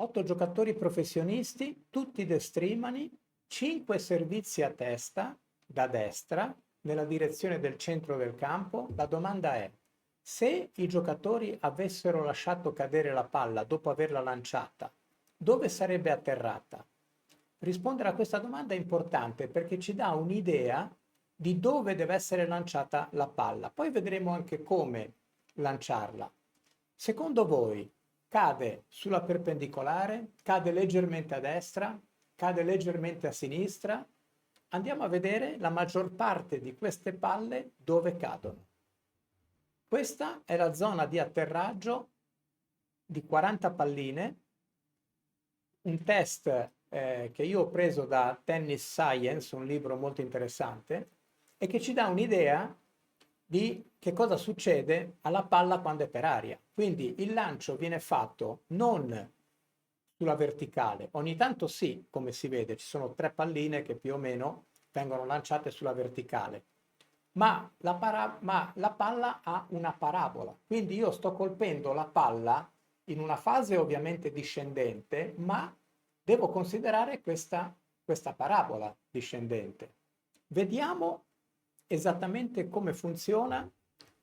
8 giocatori professionisti, tutti destrimani, 5 servizi a testa da destra nella direzione del centro del campo. La domanda è: se i giocatori avessero lasciato cadere la palla dopo averla lanciata, dove sarebbe atterrata? Rispondere a questa domanda è importante perché ci dà un'idea di dove deve essere lanciata la palla. Poi vedremo anche come lanciarla. Secondo voi cade sulla perpendicolare, cade leggermente a destra, cade leggermente a sinistra? Andiamo a vedere la maggior parte di queste palle dove cadono. Questa è la zona di atterraggio di 40 palline, un test che io ho preso da Tennis Science, un libro molto interessante, e che ci dà un'idea di che cosa succede alla palla quando è per aria. Quindi il lancio viene fatto non sulla verticale, ogni tanto sì, come si vede, ci sono 3 palline che più o meno vengono lanciate sulla verticale, ma la palla ha una parabola, quindi io sto colpendo la palla in una fase ovviamente discendente, ma devo considerare questa parabola discendente. Vediamo esattamente come funziona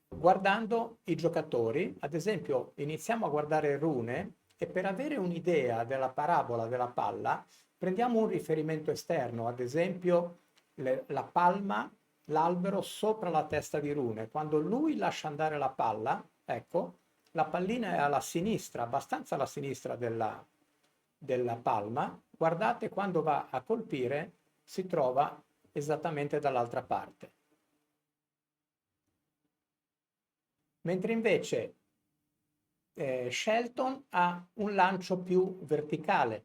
guardando i giocatori. Ad esempio, iniziamo a guardare Rune e per avere un'idea della parabola della palla, prendiamo un riferimento esterno, ad esempio la palma, l'albero sopra la testa di Rune. Quando lui lascia andare la palla, ecco, la pallina è alla sinistra, abbastanza alla sinistra della palma. Guardate, quando va a colpire si trova esattamente dall'altra parte. Mentre invece Shelton ha un lancio più verticale.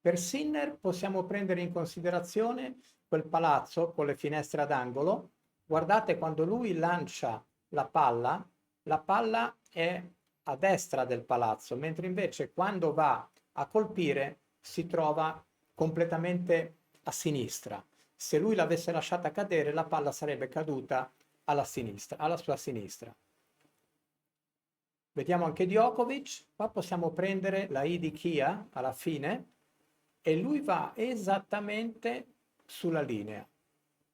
Per Sinner possiamo prendere in considerazione quel palazzo con le finestre ad angolo. Guardate, quando lui lancia la palla è a destra del palazzo, mentre invece quando va a colpire si trova completamente a sinistra. Se lui l'avesse lasciata cadere, la palla sarebbe caduta alla sinistra, alla sua sinistra. Vediamo anche Djokovic. Qua possiamo prendere la I di Chia alla fine e lui va esattamente sulla linea.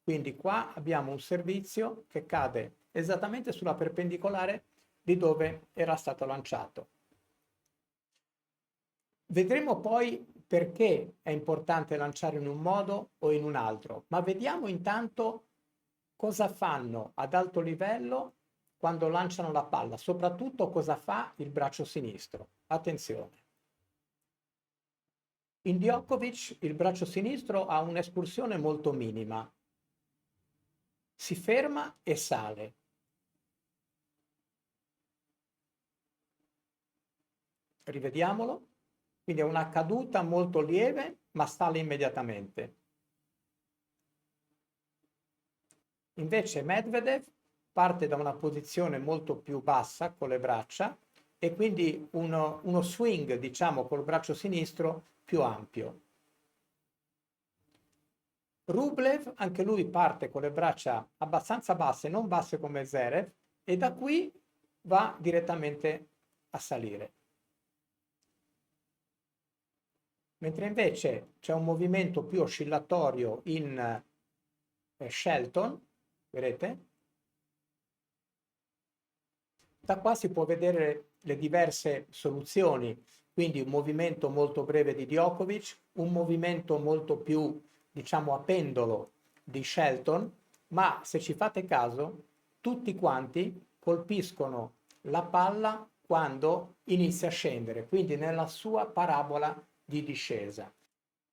Quindi qua abbiamo un servizio che cade esattamente sulla perpendicolare di dove era stato lanciato. Vedremo poi perché è importante lanciare in un modo o in un altro, ma vediamo intanto cosa fanno ad alto livello quando lanciano la palla, soprattutto cosa fa il braccio sinistro. Attenzione. In Djokovic il braccio sinistro ha un'espulsione molto minima. Si ferma e sale. Rivediamolo. Quindi è una caduta molto lieve, ma sale immediatamente. Invece Medvedev parte da una posizione molto più bassa con le braccia e quindi uno swing, diciamo, col braccio sinistro più ampio. Rublev, anche lui parte con le braccia abbastanza basse, non basse come Zverev, e da qui va direttamente a salire. Mentre invece c'è un movimento più oscillatorio in Shelton, vedete? Da qua si può vedere le diverse soluzioni, quindi un movimento molto breve di Djokovic, un movimento molto più, diciamo, a pendolo di Shelton, ma se ci fate caso, tutti quanti colpiscono la palla quando inizia a scendere, quindi nella sua parabola di discesa.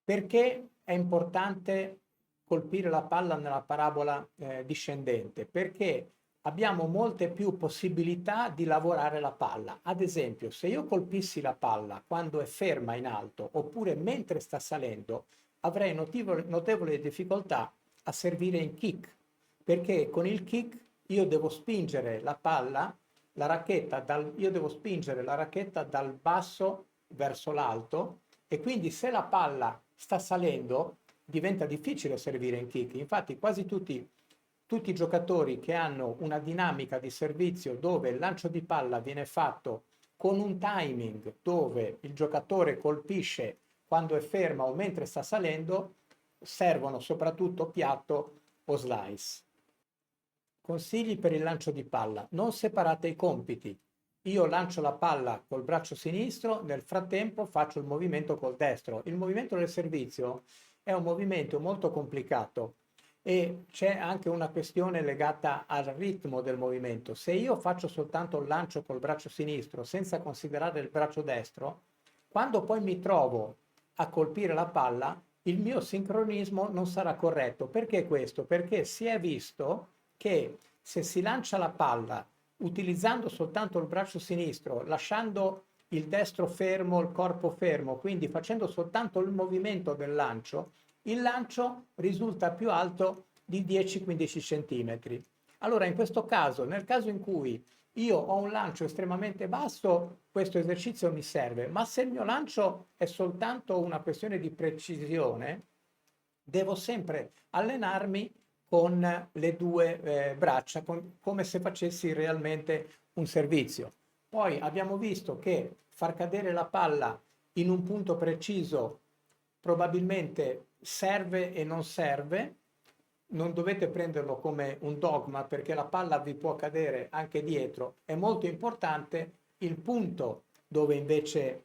Perché è importante colpire la palla nella parabola discendente? Perché abbiamo molte più possibilità di lavorare la palla. Ad esempio, se io colpissi la palla quando è ferma in alto oppure mentre sta salendo, avrei notevole difficoltà a servire in kick, perché con il kick io devo spingere la palla, io devo spingere la racchetta dal basso verso l'alto e quindi se la palla sta salendo diventa difficile servire in kick. Infatti quasi tutti tutti i giocatori che hanno una dinamica di servizio dove il lancio di palla viene fatto con un timing dove il giocatore colpisce quando è ferma o mentre sta salendo, servono soprattutto piatto o slice. Consigli per il lancio di palla: non separate i compiti. Io lancio la palla col braccio sinistro, nel frattempo faccio il movimento col destro. Il movimento del servizio è un movimento molto complicato e c'è anche una questione legata al ritmo del movimento. Se io faccio soltanto il lancio col braccio sinistro senza considerare il braccio destro, quando poi mi trovo a colpire la palla, il mio sincronismo non sarà corretto. Perché questo? Perché si è visto che se si lancia la palla utilizzando soltanto il braccio sinistro, lasciando il destro fermo, il corpo fermo, quindi facendo soltanto il movimento del lancio, il lancio risulta più alto di 10-15 cm. Allora in questo caso, nel caso in cui io ho un lancio estremamente basso, questo esercizio mi serve, ma se il mio lancio è soltanto una questione di precisione, devo sempre allenarmi con le due braccia, come se facessi realmente un servizio. Poi abbiamo visto che far cadere la palla in un punto preciso probabilmente serve e non serve. Non dovete prenderlo come un dogma perché la palla vi può cadere anche dietro. È molto importante il punto dove invece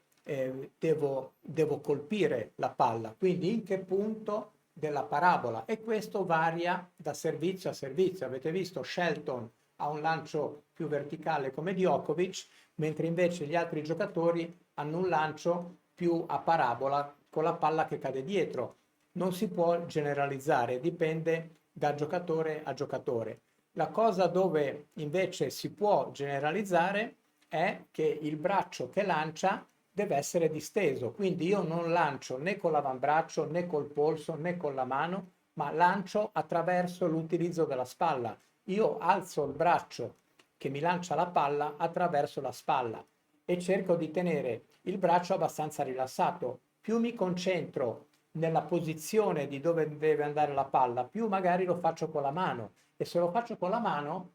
devo colpire la palla, quindi in che punto della parabola, e questo varia da servizio a servizio. Avete visto Shelton ha un lancio più verticale come Djokovic, mentre invece gli altri giocatori hanno un lancio più a parabola con la palla che cade dietro. Non si può generalizzare, dipende da giocatore a giocatore. La cosa dove invece si può generalizzare è che il braccio che lancia deve essere disteso, quindi io non lancio né con l'avambraccio né col polso né con la mano, ma lancio attraverso l'utilizzo della spalla. Io alzo il braccio che mi lancia la palla attraverso la spalla e cerco di tenere il braccio abbastanza rilassato. Più mi concentro nella posizione di dove deve andare la palla, più magari lo faccio con la mano, e se lo faccio con la mano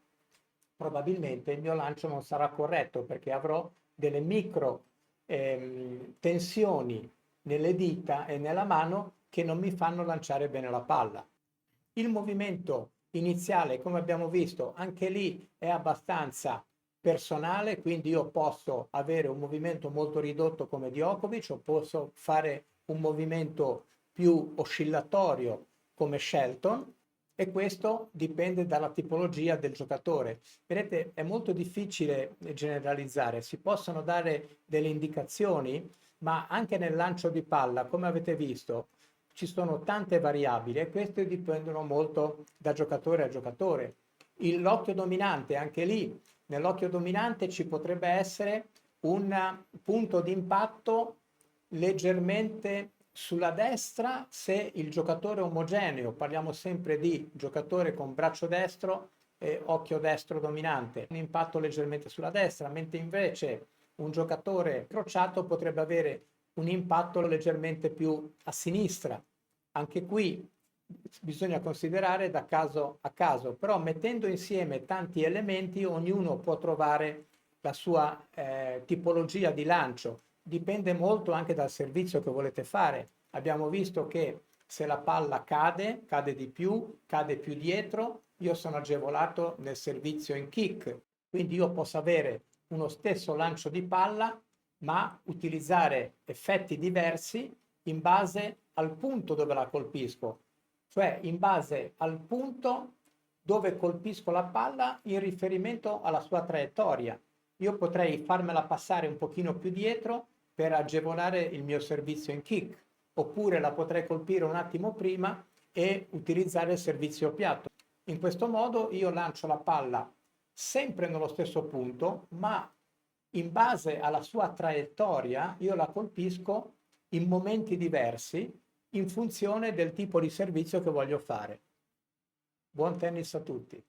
probabilmente il mio lancio non sarà corretto perché avrò delle micro tensioni nelle dita e nella mano che non mi fanno lanciare bene la palla. Il movimento iniziale, come abbiamo visto, anche lì è abbastanza personale, quindi io posso avere un movimento molto ridotto come Djokovic o posso fare un movimento più oscillatorio come Shelton, e questo dipende dalla tipologia del giocatore. Vedete, è molto difficile generalizzare, si possono dare delle indicazioni, ma anche nel lancio di palla, come avete visto, ci sono tante variabili e queste dipendono molto da giocatore a giocatore. L'occhio dominante, anche lì, nell'occhio dominante ci potrebbe essere un punto di impatto leggermente sulla destra se il giocatore è omogeneo, parliamo sempre di giocatore con braccio destro e occhio destro dominante, un impatto leggermente sulla destra, mentre invece un giocatore crociato potrebbe avere un impatto leggermente più a sinistra. Anche qui bisogna considerare da caso a caso, però mettendo insieme tanti elementi ognuno può trovare la sua tipologia di lancio. Dipende molto anche dal servizio che volete fare. Abbiamo visto che se la palla cade di più, cade più dietro, io sono agevolato nel servizio in kick, quindi io posso avere uno stesso lancio di palla, ma utilizzare effetti diversi in base al punto dove la colpisco, cioè in base al punto dove colpisco la palla in riferimento alla sua traiettoria. Io potrei farmela passare un pochino più dietro per agevolare il mio servizio in kick, oppure la potrei colpire un attimo prima e utilizzare il servizio piatto. In questo modo io lancio la palla sempre nello stesso punto, ma in base alla sua traiettoria io la colpisco in momenti diversi in funzione del tipo di servizio che voglio fare. Buon tennis a tutti!